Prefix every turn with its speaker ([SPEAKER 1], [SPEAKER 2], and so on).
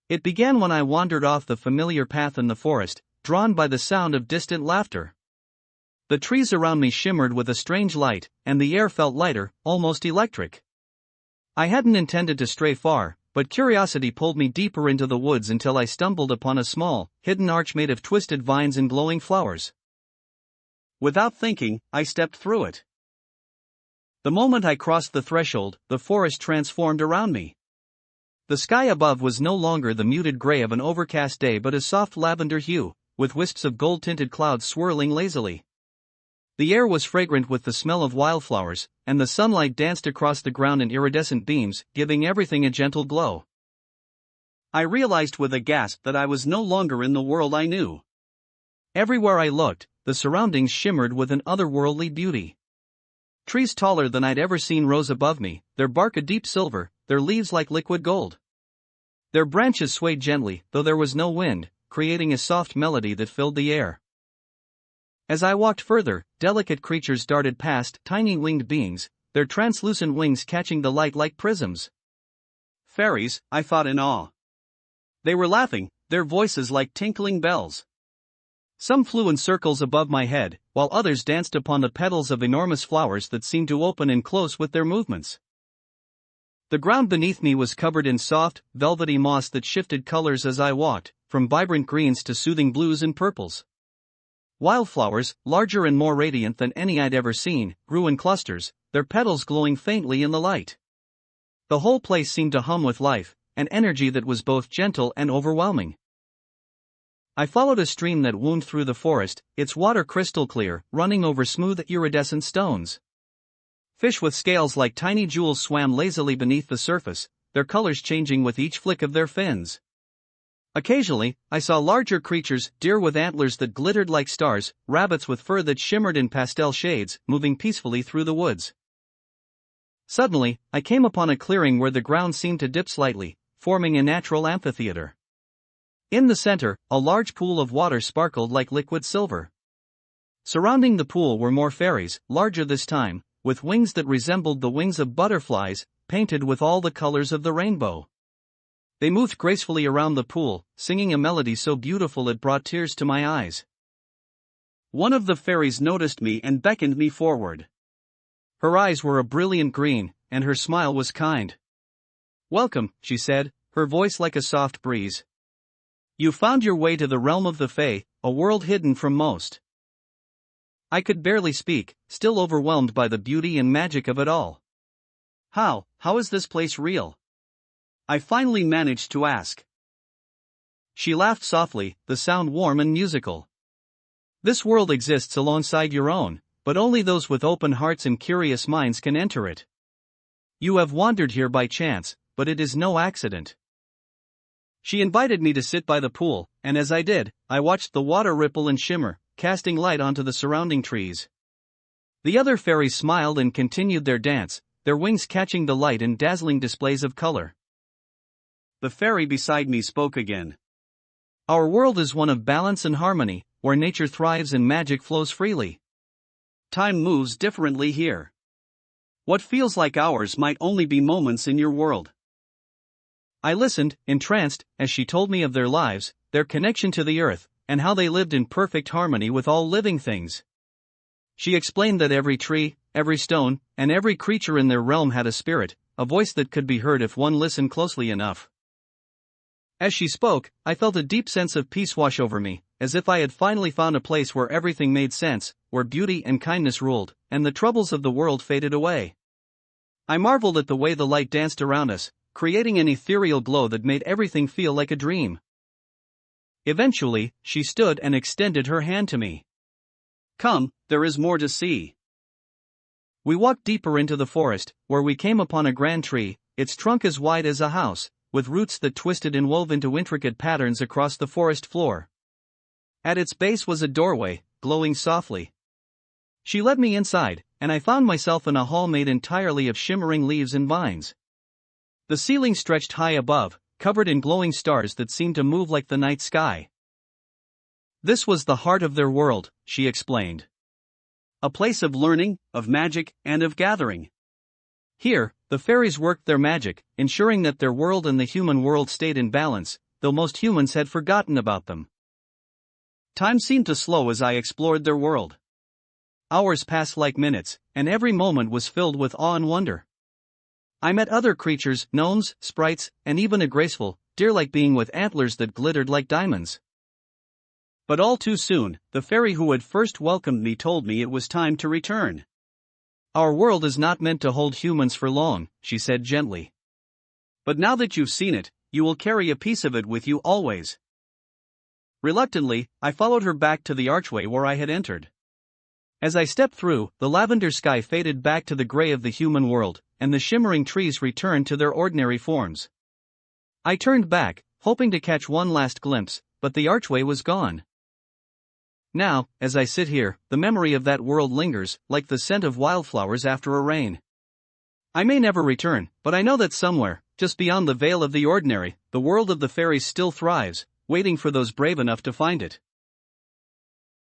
[SPEAKER 1] It began when I wandered off the familiar path in the forest, drawn by the sound of distant laughter. The trees around me shimmered with a strange light, and the air felt lighter, almost electric. I hadn't intended to stray far, but curiosity pulled me deeper into the woods until I stumbled upon a small, hidden arch made of twisted vines and glowing flowers. Without thinking, I stepped through it. The moment I crossed the threshold, the forest transformed around me. The sky above was no longer the muted gray of an overcast day but a soft lavender hue, with wisps of gold-tinted clouds swirling lazily. The air was fragrant with the smell of wildflowers, and the sunlight danced across the ground in iridescent beams, giving everything a gentle glow. I realized with a gasp that I was no longer in the world I knew. Everywhere I looked, the surroundings shimmered with an otherworldly beauty. Trees taller than I'd ever seen rose above me, their bark a deep silver, their leaves like liquid gold. Their branches swayed gently, though there was no wind, creating a soft melody that filled the air. As I walked further, delicate creatures darted past, tiny winged beings, their translucent wings catching the light like prisms. Fairies, I thought in awe. They were laughing, their voices like tinkling bells. Some flew in circles above my head, while others danced upon the petals of enormous flowers that seemed to open and close with their movements. The ground beneath me was covered in soft, velvety moss that shifted colors as I walked, from vibrant greens to soothing blues and purples. Wildflowers, larger and more radiant than any I'd ever seen, grew in clusters, their petals glowing faintly in the light. The whole place seemed to hum with life, an energy that was both gentle and overwhelming. I followed a stream that wound through the forest, its water crystal clear, running over smooth iridescent stones. Fish with scales like tiny jewels swam lazily beneath the surface, their colors changing with each flick of their fins. Occasionally, I saw larger creatures, deer with antlers that glittered like stars, rabbits with fur that shimmered in pastel shades, moving peacefully through the woods. Suddenly, I came upon a clearing where the ground seemed to dip slightly, forming a natural amphitheater. In the center, a large pool of water sparkled like liquid silver. Surrounding the pool were more fairies, larger this time, with wings that resembled the wings of butterflies, painted with all the colors of the rainbow. They moved gracefully around the pool, singing a melody so beautiful it brought tears to my eyes. One of the fairies noticed me and beckoned me forward. Her eyes were a brilliant green, and her smile was kind. "Welcome," she said, her voice like a soft breeze. "You found your way to the realm of the Fae, a world hidden from most." I could barely speak, still overwhelmed by the beauty and magic of it all. How is this place real?" I finally managed to ask. She laughed softly, the sound warm and musical. "This world exists alongside your own, but only those with open hearts and curious minds can enter it. You have wandered here by chance, but it is no accident." She invited me to sit by the pool, and as I did, I watched the water ripple and shimmer, casting light onto the surrounding trees. The other fairies smiled and continued their dance, their wings catching the light in dazzling displays of color. The fairy beside me spoke again. "Our world is one of balance and harmony, where nature thrives and magic flows freely. Time moves differently here. What feels like hours might only be moments in your world." I listened, entranced, as she told me of their lives, their connection to the earth, and how they lived in perfect harmony with all living things. She explained that every tree, every stone, and every creature in their realm had a spirit, a voice that could be heard if one listened closely enough. As she spoke, I felt a deep sense of peace wash over me, as if I had finally found a place where everything made sense, where beauty and kindness ruled, and the troubles of the world faded away. I marveled at the way the light danced around us, creating an ethereal glow that made everything feel like a dream. Eventually, she stood and extended her hand to me. "Come, there is more to see." We walked deeper into the forest, where we came upon a grand tree, its trunk as wide as a house, with roots that twisted and wove into intricate patterns across the forest floor. At its base was a doorway, glowing softly. She led me inside, and I found myself in a hall made entirely of shimmering leaves and vines. The ceiling stretched high above, covered in glowing stars that seemed to move like the night sky. This was the heart of their world, she explained. A place of learning, of magic, and of gathering. Here, the fairies worked their magic, ensuring that their world and the human world stayed in balance, though most humans had forgotten about them. Time seemed to slow as I explored their world. Hours passed like minutes, and every moment was filled with awe and wonder. I met other creatures, gnomes, sprites, and even a graceful, deer-like being with antlers that glittered like diamonds. But all too soon, the fairy who had first welcomed me told me it was time to return. "Our world is not meant to hold humans for long," she said gently. "But now that you've seen it, you will carry a piece of it with you always." Reluctantly, I followed her back to the archway where I had entered. As I stepped through, the lavender sky faded back to the gray of the human world, and the shimmering trees returned to their ordinary forms. I turned back, hoping to catch one last glimpse, but the archway was gone. Now, as I sit here, the memory of that world lingers, like the scent of wildflowers after a rain. I may never return, but I know that somewhere, just beyond the veil of the ordinary, the world of the fairies still thrives, waiting for those brave enough to find it.